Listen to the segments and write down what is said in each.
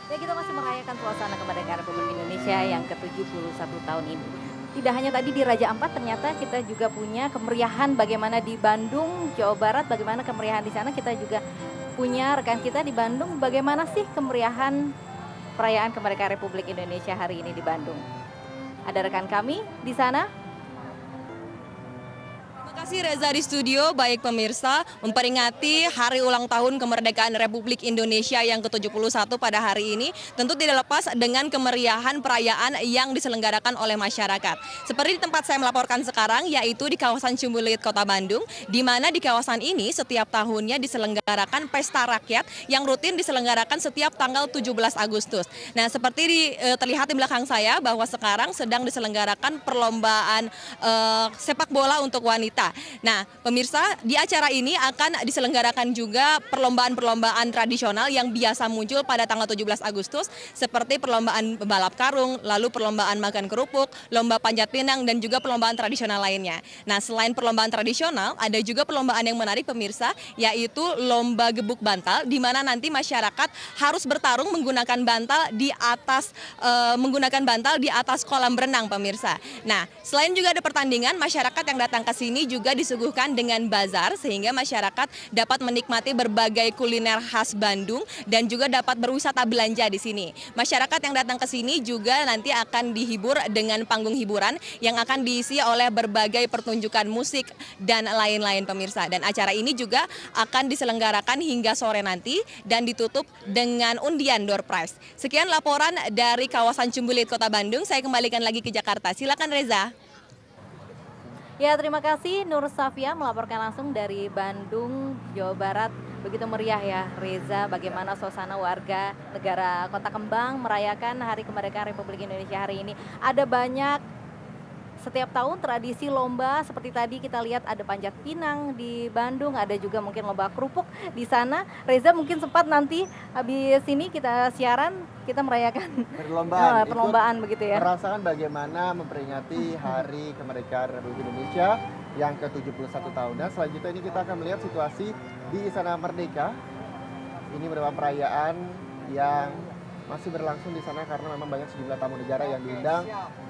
Ya, kita masih merayakan suasana kemerdekaan Republik Indonesia yang ke-71 tahun ini. Tidak hanya tadi di Raja Ampat, ternyata kita juga punya kemeriahan bagaimana di Bandung, Jawa Barat, bagaimana kemeriahan di sana. Kita juga punya rekan kita di Bandung, bagaimana sih kemeriahan perayaan kemerdekaan Republik Indonesia hari ini di Bandung. Ada rekan kami di sana. Terima kasih Reza di studio. Baik pemirsa, memperingati hari ulang tahun kemerdekaan Republik Indonesia yang ke-71 pada hari ini tentu tidak lepas dengan kemeriahan perayaan yang diselenggarakan oleh masyarakat. Seperti di tempat saya melaporkan sekarang, yaitu di kawasan Cimbulit, Kota Bandung, di mana di kawasan ini setiap tahunnya diselenggarakan pesta rakyat yang rutin diselenggarakan setiap tanggal 17 Agustus. Nah, seperti terlihat di belakang saya bahwa sekarang sedang diselenggarakan perlombaan sepak bola untuk wanita. Nah, pemirsa, di acara ini akan diselenggarakan juga perlombaan-perlombaan tradisional yang biasa muncul pada tanggal 17 Agustus seperti perlombaan balap karung, lalu perlombaan makan kerupuk, lomba panjat pinang, dan juga perlombaan tradisional lainnya. Nah, selain perlombaan tradisional, ada juga perlombaan yang menarik pemirsa, yaitu lomba gebuk bantal, di mana nanti masyarakat harus bertarung menggunakan bantal di atas kolam berenang pemirsa. Nah, selain juga ada pertandingan, masyarakat yang datang ke sini juga disuguhkan dengan bazar sehingga masyarakat dapat menikmati berbagai kuliner khas Bandung dan juga dapat berwisata belanja di sini. Masyarakat yang datang ke sini juga nanti akan dihibur dengan panggung hiburan yang akan diisi oleh berbagai pertunjukan musik dan lain-lain pemirsa. Dan acara ini juga akan diselenggarakan hingga sore nanti dan ditutup dengan undian door prize. Sekian laporan dari kawasan Cimbulit, Kota Bandung. Saya kembalikan lagi ke Jakarta. Silakan Reza. Ya, terima kasih Nur Safia melaporkan langsung dari Bandung, Jawa Barat. Begitu meriah ya Reza, bagaimana suasana warga negara Kota Kembang merayakan Hari Kemerdekaan Republik Indonesia hari ini. Ada banyak setiap tahun tradisi lomba, seperti tadi kita lihat ada panjat pinang di Bandung, ada juga mungkin lomba kerupuk di sana. Reza mungkin sempat nanti habis ini kita siaran, kita merayakan perlombaan begitu ya. Merasakan bagaimana memperingati Hari Kemerdekaan Republik Indonesia yang ke-71 tahun. Dan selanjutnya ini kita akan melihat situasi di Istana Merdeka. Ini merupakan perayaan yang masih berlangsung di sana karena memang banyak sejumlah tamu negara yang diundang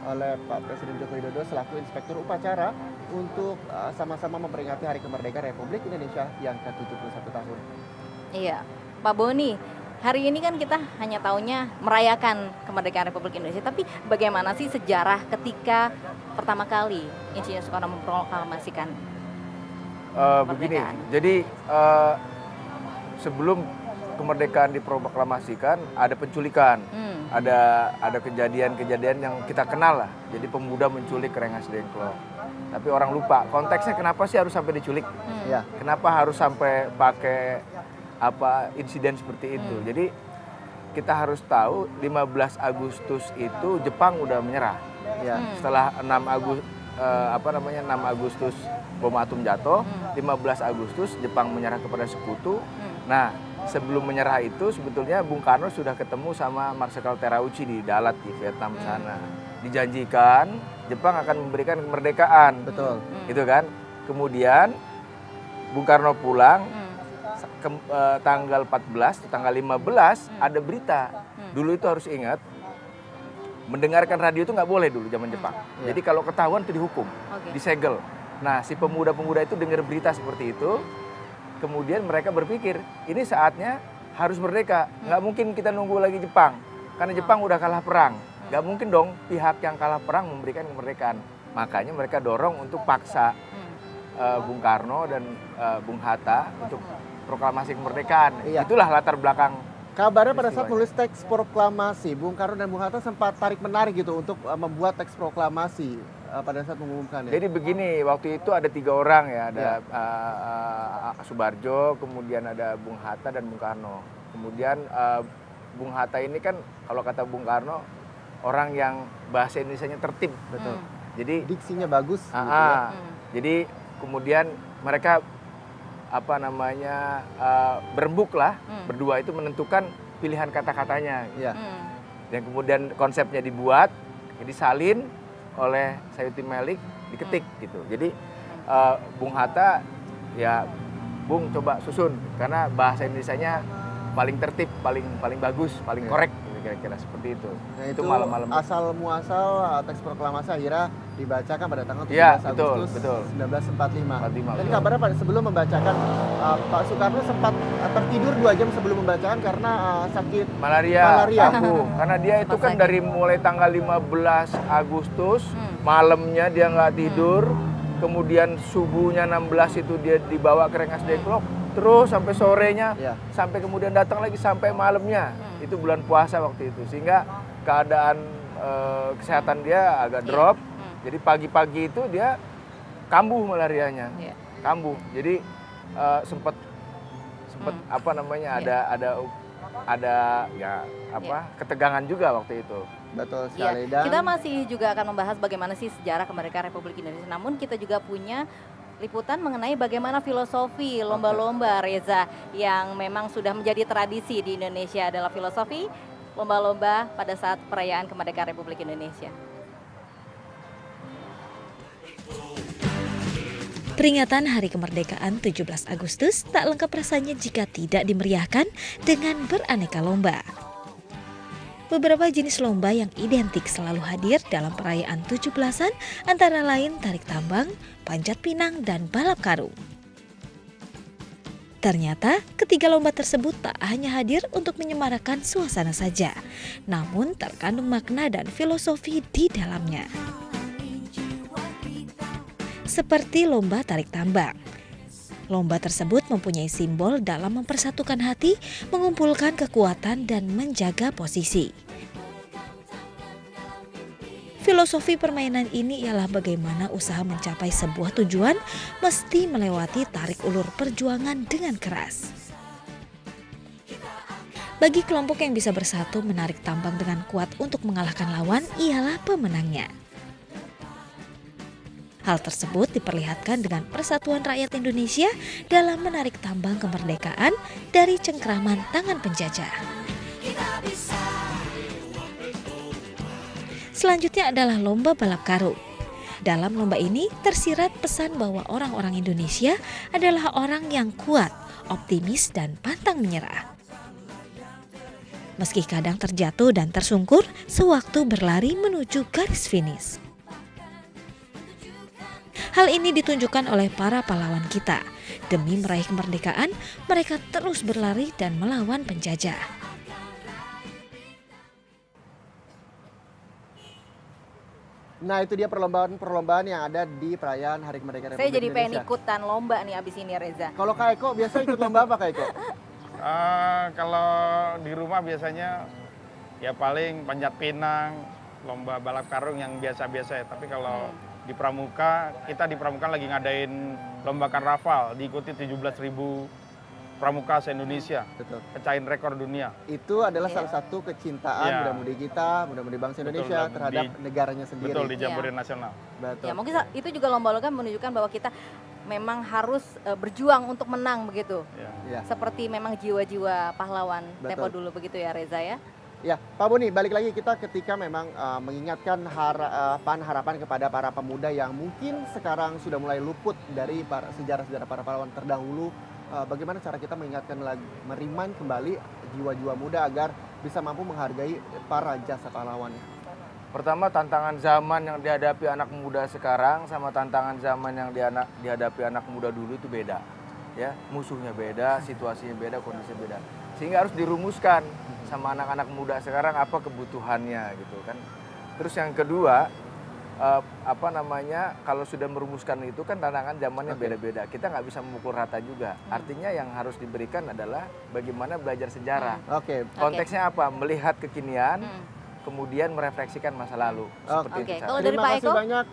oleh Pak Presiden Joko Widodo selaku inspektur upacara untuk sama-sama memperingati Hari Kemerdekaan Republik Indonesia yang ke-71 tahun. Iya, Pak Boni, hari ini kan kita hanya taunya merayakan kemerdekaan Republik Indonesia, tapi bagaimana sih sejarah ketika pertama kali Insinyur Soekarno memproklamasikan begini, kemerdekaan? jadi sebelum kemerdekaan diproklamasikan ada penculikan, ada kejadian-kejadian yang kita kenal lah. Jadi pemuda menculik Rengas Dengklok. Tapi orang lupa konteksnya, kenapa sih harus sampai diculik? Ya. Kenapa harus sampai pakai insiden seperti itu? Jadi kita harus tahu 15 Agustus itu Jepang udah menyerah. Ya. Setelah 6 Agustus bom atom jatuh, 15 Agustus Jepang menyerah kepada sekutu. Nah, sebelum menyerah itu sebetulnya Bung Karno sudah ketemu sama Marsikal Terauchi di Dalat di Vietnam sana. Dijanjikan Jepang akan memberikan kemerdekaan. Betul. Gitu kan? Kemudian Bung Karno pulang tanggal 14, tanggal 15 ada berita. Dulu itu harus ingat, mendengarkan radio itu nggak boleh dulu zaman Jepang. Jadi kalau ketahuan itu dihukum, disegel. Nah, si pemuda-pemuda itu dengar berita seperti itu. Kemudian mereka berpikir, ini saatnya harus merdeka. Nggak mungkin kita nunggu lagi Jepang. Karena Jepang udah kalah perang. Nggak mungkin dong pihak yang kalah perang memberikan kemerdekaan. Makanya mereka dorong untuk paksa Bung Karno dan Bung Hatta untuk proklamasi kemerdekaan. Iya. Itulah latar belakang. Kabarnya pada saat nulis teks proklamasi, Bung Karno dan Bung Hatta sempat tarik-menarik gitu untuk membuat teks proklamasi. pada saat mengumumkan ya? Jadi begini, waktu itu ada 3 orang ya, ada Subarjo, kemudian ada Bung Hatta dan Bung Karno. Kemudian Bung Hatta ini kan kalau kata Bung Karno orang yang bahasa Indonesianya tertib. Betul. Jadi Diksinya bagus gitu ya. jadi kemudian mereka berembuk lah berdua itu menentukan pilihan kata-katanya. Iya. Dan kemudian konsepnya dibuat, disalin oleh Sayuti Melik, diketik gitu. Jadi Bung Hatta ya Bung coba susun karena bahasa Indonesianya paling tertib, paling bagus, paling korek gitu, kira-kira seperti itu. Nah, itu itu malam-malam. asal muasal teks proklamasi akhirnya dibacakan pada tanggal 17 Iya, Agustus betul. 1945. 45, Dan betul. kabarnya sebelum membacakan Pak Soekarno sempat tertidur 2 jam sebelum membacakan karena sakit Malaria. Kambuh. Karena dia itu kan Sakit. dari mulai tanggal 15 Agustus, malamnya dia nggak tidur, kemudian subuhnya 16 itu dia dibawa ke Rengas Dengklok, terus sampai sorenya, Iya. sampai kemudian datang lagi sampai malamnya. Itu bulan puasa waktu itu, sehingga keadaan kesehatan dia agak drop. Jadi pagi-pagi itu dia kambuh malarianya, Iya. kambuh. Jadi sempat ada ketegangan juga waktu itu. Betul Iya, sekali. Dan kita masih juga akan membahas bagaimana sih sejarah kemerdekaan Republik Indonesia. Namun kita juga punya liputan mengenai bagaimana filosofi lomba-lomba Reza yang memang sudah menjadi tradisi di Indonesia adalah filosofi lomba-lomba pada saat perayaan kemerdekaan Republik Indonesia. Peringatan Hari Kemerdekaan 17 Agustus tak lengkap rasanya jika tidak dimeriahkan dengan beraneka lomba. Beberapa jenis lomba yang identik selalu hadir dalam perayaan 17-an antara lain tarik tambang, panjat pinang, dan balap karung. Ternyata ketiga lomba tersebut tak hanya hadir untuk menyemarakan suasana saja, namun terkandung makna dan filosofi di dalamnya. Seperti lomba tarik tambang. Lomba tersebut mempunyai simbol dalam mempersatukan hati, mengumpulkan kekuatan, dan menjaga posisi. Filosofi permainan ini ialah bagaimana usaha mencapai sebuah tujuan mesti melewati tarik ulur perjuangan dengan keras. Bagi kelompok yang bisa bersatu menarik tambang dengan kuat untuk mengalahkan lawan ialah pemenangnya. Hal tersebut diperlihatkan dengan persatuan rakyat Indonesia dalam menarik tambang kemerdekaan dari cengkraman tangan penjajah. Selanjutnya adalah lomba balap karung. Dalam lomba ini tersirat pesan bahwa orang-orang Indonesia adalah orang yang kuat, optimis, dan pantang menyerah. Meski kadang terjatuh dan tersungkur sewaktu berlari menuju garis finish. Hal ini ditunjukkan oleh para pahlawan kita. Demi meraih kemerdekaan, mereka terus berlari dan melawan penjajah. nah itu dia perlombaan-perlombaan yang ada di perayaan Hari Kemerdekaan Saya Republik jadi pengen Indonesia. ikutan lomba nih abis ini Reza. Kalau Kak Eko biasa ikut lomba apa Kak Eko? Kalau di rumah biasanya ya paling panjat pinang, lomba balap karung yang biasa-biasa ya. Tapi kalau di Pramuka, kita di Pramuka lagi ngadain lomba karnaval, diikuti 17.000 pramuka se-Indonesia, Betul. pecahin rekor dunia. Itu adalah salah satu kecintaan Iya. muda-mudi kita, muda-mudi bangsa Betul, Indonesia dan terhadap di- negaranya sendiri. Betul, di Iya. Jambore Nasional. Betul. Ya mungkin itu juga lomba-lomba menunjukkan bahwa kita memang harus berjuang untuk menang begitu. Ya. Ya. Seperti memang jiwa-jiwa pahlawan Betul. tempo dulu begitu ya Reza ya. Ya, Pak Boni, balik lagi kita ketika memang mengingatkan harapan kepada para pemuda yang mungkin sekarang sudah mulai luput dari sejarah-sejarah para pahlawan terdahulu. Bagaimana cara kita mengingatkan lagi, meriman kembali jiwa-jiwa muda agar bisa mampu menghargai para jasa pahlawannya. Pertama, tantangan zaman yang dihadapi anak muda sekarang sama tantangan zaman yang dihadapi anak muda dulu itu beda. Ya, musuhnya beda, situasinya beda, kondisinya beda. Sehingga harus dirumuskan sama anak-anak muda sekarang apa kebutuhannya gitu kan. Terus yang kedua, kalau sudah merumuskan itu kan tantangan zamannya beda-beda. Kita nggak bisa memukul rata juga. Artinya yang harus diberikan adalah bagaimana belajar sejarah. Oke. Konteksnya apa? Melihat kekinian, kemudian merefleksikan masa lalu. Seperti Oke, itu. kalau Sarah. dari Terima Pak kasih Eko? banyak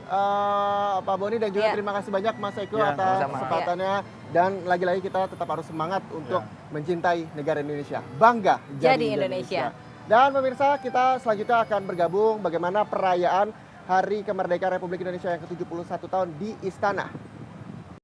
Pak Boni dan juga Iya. terima kasih banyak Mas Eko Ya, atas sama-sama. kesempatannya. Dan lagi-lagi kita tetap harus semangat untuk Ya. mencintai negara Indonesia. Bangga Jadi Indonesia. Dan pemirsa, kita selanjutnya akan bergabung bagaimana perayaan Hari Kemerdekaan Republik Indonesia yang ke-71 tahun di Istana.